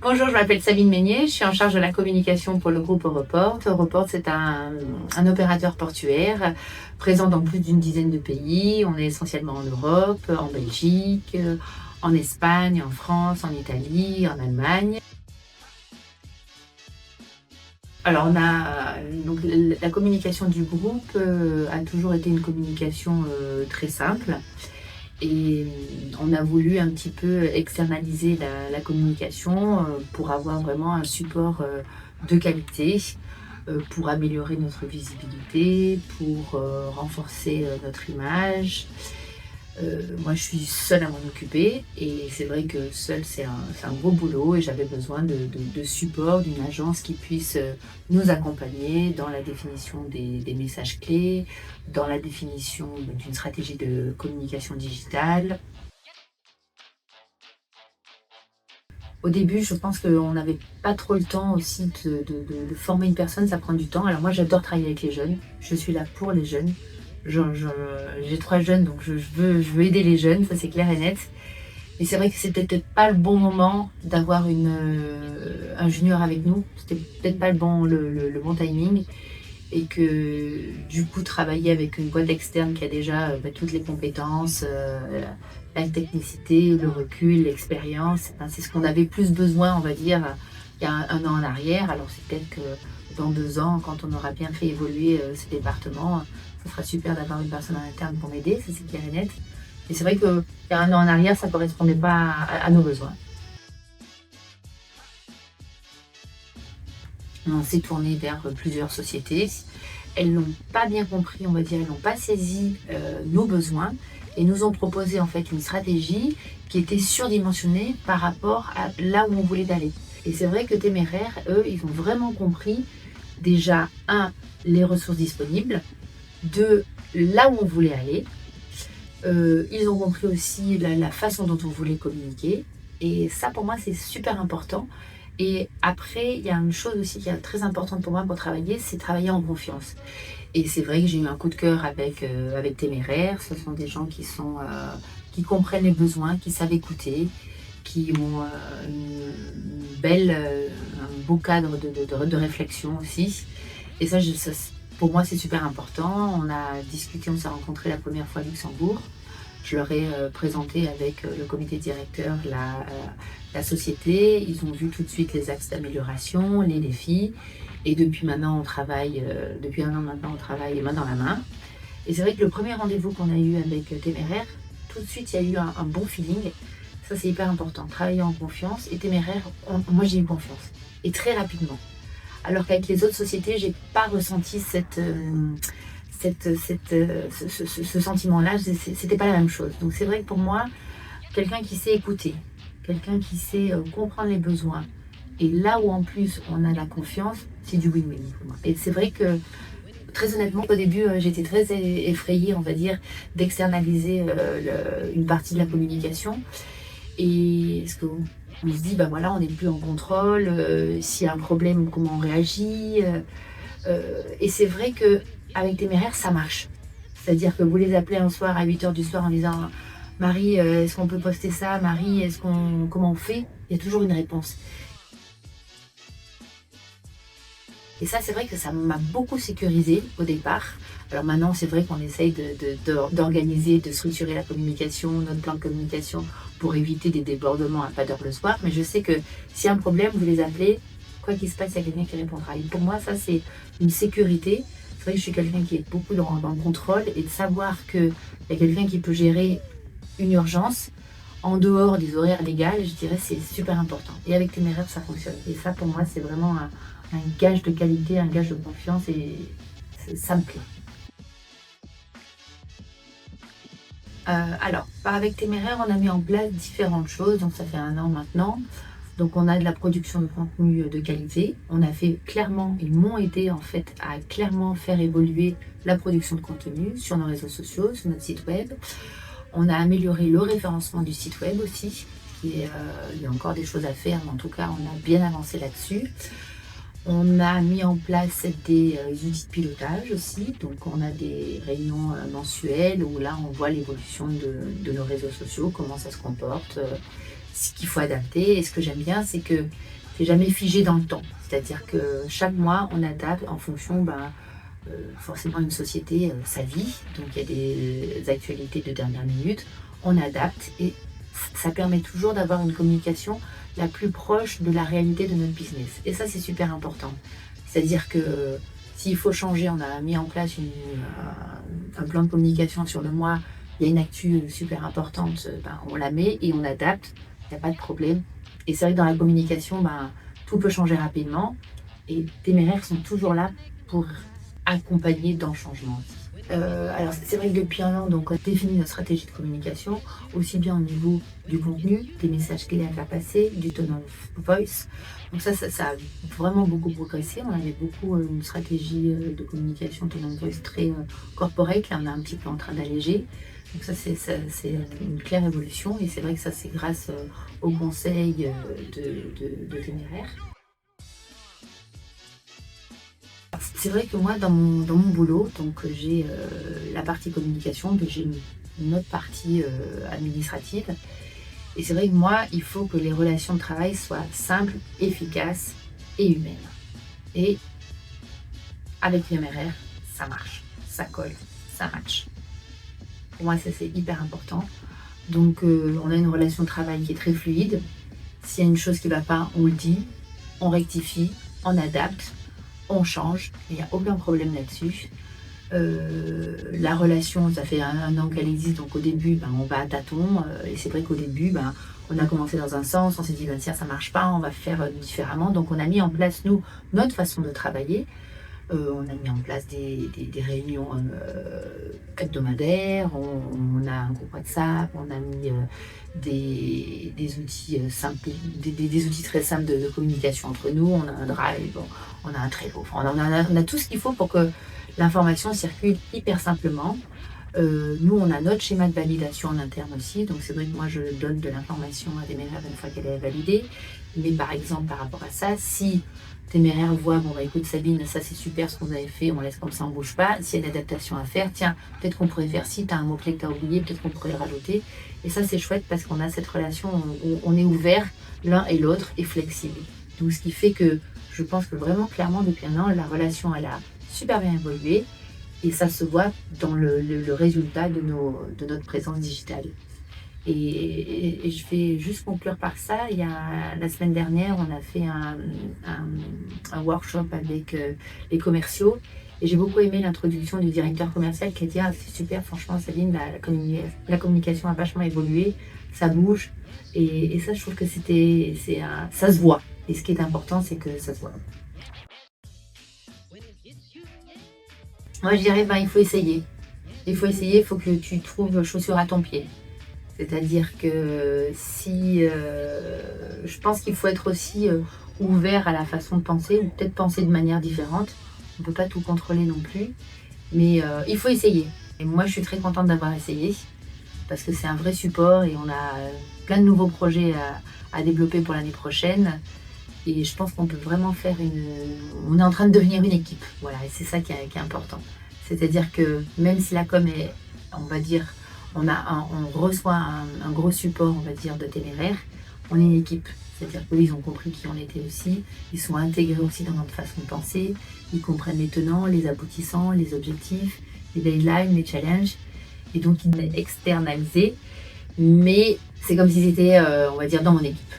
Bonjour, je m'appelle Sabine Meignier, je suis en charge de la communication pour le groupe Europort. Europort, c'est un opérateur portuaire présent dans plus d'une dizaine de pays. On est essentiellement en Europe, en Belgique, en Espagne, en France, en Italie, en Allemagne. Alors, donc la communication du groupe a toujours été une communication très simple. Et on a voulu un petit peu externaliser la communication pour avoir vraiment un support de qualité, pour améliorer notre visibilité, pour renforcer notre image. Moi, je suis seule à m'en occuper et c'est vrai que seule, c'est un gros boulot et j'avais besoin de support, d'une agence qui puisse nous accompagner dans la définition des messages clés, dans la définition d'une stratégie de communication digitale. Au début, je pense qu'on n'avait pas trop le temps aussi de former une personne, ça prend du temps. Alors moi, j'adore travailler avec les jeunes, je suis là pour les jeunes. J'ai 3 jeunes, donc je veux aider les jeunes, ça c'est clair et net. Et c'est vrai que c'était peut-être pas le bon moment d'avoir un junior avec nous. C'était peut-être pas le bon timing. Et que du coup, travailler avec une boîte externe qui a déjà toutes les compétences, la technicité, le recul, l'expérience, c'est ce qu'on avait plus besoin, on va dire, il y a un an en arrière. Alors c'est peut-être que dans 2 ans, quand on aura bien fait évoluer ce département, ça sera super d'avoir une personne en interne pour m'aider, ça c'est clair et net. Et c'est vrai qu'il y a un an en arrière, ça ne correspondait pas à nos besoins. On s'est tourné vers plusieurs sociétés. Elles n'ont pas bien compris, on va dire, elles n'ont pas saisi nos besoins et nous ont proposé en fait une stratégie qui était surdimensionnée par rapport à là où on voulait aller. Et c'est vrai que Téméraire, eux, ils ont vraiment compris déjà, un, les ressources disponibles, deux, là où on voulait aller. Ils ont compris aussi la façon dont on voulait communiquer. Et ça, pour moi, c'est super important. Et après, il y a une chose aussi qui est très importante pour moi pour travailler, c'est travailler en confiance. Et c'est vrai que j'ai eu un coup de cœur avec Téméraire. Ce sont des gens qui comprennent les besoins, qui savent écouter, qui ont un beau cadre de réflexion aussi. Et ça, pour moi, c'est super important. On a discuté, on s'est rencontrés la première fois à Luxembourg. Je leur ai présenté avec le comité directeur la société. Ils ont vu tout de suite les axes d'amélioration, les défis. Et depuis maintenant, depuis un an maintenant, on travaille main dans la main. Et c'est vrai que le premier rendez-vous qu'on a eu avec Téméraire, tout de suite, il y a eu un bon feeling. Ça, c'est hyper important. Travailler en confiance. Et Téméraire, moi, j'ai eu confiance. Et très rapidement. Alors qu'avec les autres sociétés, j'ai pas ressenti ce sentiment-là, c'était pas la même chose. Donc c'est vrai que pour moi, quelqu'un qui sait écouter, quelqu'un qui sait comprendre les besoins, et là où en plus on a la confiance, c'est du win-win pour moi. Et c'est vrai que très honnêtement, au début, j'étais très effrayée, on va dire, d'externaliser une partie de la communication. Et ce qu'on on se dit, bah voilà, on n'est plus en contrôle, s'il y a un problème, comment on réagit. Et c'est vrai qu'avec Téméraire, ça marche. C'est-à-dire que vous les appelez un soir à 8h du soir en disant Marie, est-ce qu'on peut poster ça? Marie, comment on fait? Il y a toujours une réponse. Et ça, c'est vrai que ça m'a beaucoup sécurisée au départ. Alors maintenant, c'est vrai qu'on essaye d'organiser, de structurer la communication, notre plan de communication pour éviter des débordements à pas d'heure le soir. Mais je sais que s'il y a un problème, vous les appelez, quoi qu'il se passe, il y a quelqu'un qui répondra. Et pour moi, ça, c'est une sécurité. C'est vrai que je suis quelqu'un qui est beaucoup dans le contrôle et de savoir qu'il y a quelqu'un qui peut gérer une urgence en dehors des horaires légaux, je dirais, c'est super important. Et avec Téméraire, ça fonctionne. Et ça, pour moi, c'est vraiment un gage de qualité, un gage de confiance et ça me plaît. Alors, avec Téméraire, on a mis en place différentes choses, donc ça fait un an maintenant. Donc on a de la production de contenu de qualité. On a fait clairement, ils m'ont aidé en fait à clairement faire évoluer la production de contenu sur nos réseaux sociaux, sur notre site web. On a amélioré le référencement du site web aussi. Il y a encore des choses à faire, mais en tout cas, on a bien avancé là-dessus. On a mis en place des outils de pilotage aussi. Donc, on a des réunions mensuelles où là, on voit l'évolution de nos réseaux sociaux, comment ça se comporte, ce qu'il faut adapter. Et ce que j'aime bien, c'est que c'est jamais figé dans le temps. C'est-à-dire que chaque mois, on adapte en fonction, forcément, une société, sa vie. Donc, il y a des actualités de dernière minute. On adapte et ça permet toujours d'avoir une communication la plus proche de la réalité de notre business. Et ça, c'est super important. C'est-à-dire que s'il faut changer, on a mis en place un plan de communication sur le mois, il y a une actu super importante, on la met et on adapte, il n'y a pas de problème. Et c'est vrai que dans la communication, tout peut changer rapidement et Téméraire sont toujours là pour accompagner dans le changement. Alors c'est vrai que depuis un an, donc, on définit notre stratégie de communication, aussi bien au niveau du contenu, des messages clés à faire passer, du tone of voice. Donc ça a vraiment beaucoup progressé. On avait beaucoup une stratégie de communication tone of voice très corporate. Là, on est un petit peu en train d'alléger. Donc ça, c'est une claire évolution. Et c'est vrai que ça, c'est grâce au conseil de Téméraire. C'est vrai que moi, dans mon boulot, donc j'ai la partie communication, puis j'ai une autre partie administrative. Et c'est vrai que moi, il faut que les relations de travail soient simples, efficaces et humaines. Et avec Téméraire, ça marche, ça colle, ça match. Pour moi, ça c'est hyper important. Donc on a une relation de travail qui est très fluide. S'il y a une chose qui ne va pas, on le dit, on rectifie, on adapte. On change, il n'y a aucun problème là-dessus. La relation, ça fait un an qu'elle existe, donc au début, on va à tâtons. Et c'est vrai qu'au début, on a commencé dans un sens, on s'est dit, tiens, ça ne marche pas, on va faire différemment. Donc on a mis en place, nous, notre façon de travailler. On a mis en place des réunions hebdomadaires, on a un groupe WhatsApp, on a mis des outils simples, des outils très simples de communication entre nous. On a un Drive, on a un Trello, on a tout ce qu'il faut pour que l'information circule hyper simplement. Nous, on a notre schéma de validation en interne aussi, donc c'est vrai que moi je donne de l'information à Téméraire une fois qu'elle est validée. Mais par exemple, par rapport à ça, si Téméraire voit, écoute Sabine, ça c'est super ce qu'on avait fait, on laisse comme ça, on bouge pas. S'il y a une adaptation à faire, tiens, peut-être qu'on pourrait faire ci, tu as un mot-clé que tu as oublié, peut-être qu'on pourrait le rajouter. Et ça c'est chouette parce qu'on a cette relation où on est ouvert l'un et l'autre et flexible. Donc ce qui fait que je pense que vraiment clairement depuis un an, la relation elle a super bien évolué et ça se voit dans le résultat de notre présence digitale. Et je vais juste conclure par ça. La semaine dernière, on a fait un workshop avec les commerciaux et j'ai beaucoup aimé l'introduction du directeur commercial qui a dit c'est super, franchement Sabine, la communication a vachement évolué, ça bouge et ça je trouve que ça se voit et ce qui est important c'est que ça se voit. Moi je dirais il faut essayer, il faut que tu trouves chaussure à ton pied. C'est-à-dire que je pense qu'il faut être aussi ouvert à la façon de penser, ou peut-être penser de manière différente. On ne peut pas tout contrôler non plus, mais il faut essayer. Et moi, je suis très contente d'avoir essayé, parce que c'est un vrai support et on a plein de nouveaux projets à développer pour l'année prochaine. Et je pense qu'on peut vraiment on est en train de devenir une équipe. Voilà, et c'est ça qui est important. C'est-à-dire que même si la com est, on va dire, on reçoit un gros support, on va dire, de Téméraire, on est une équipe. C'est-à-dire qu'eux, ils ont compris qui on était aussi, ils sont intégrés aussi dans notre façon de penser, ils comprennent les tenants, les aboutissants, les objectifs, les deadlines, les challenges, et donc ils sont externalisés, mais c'est comme s'ils étaient, on va dire, dans mon équipe.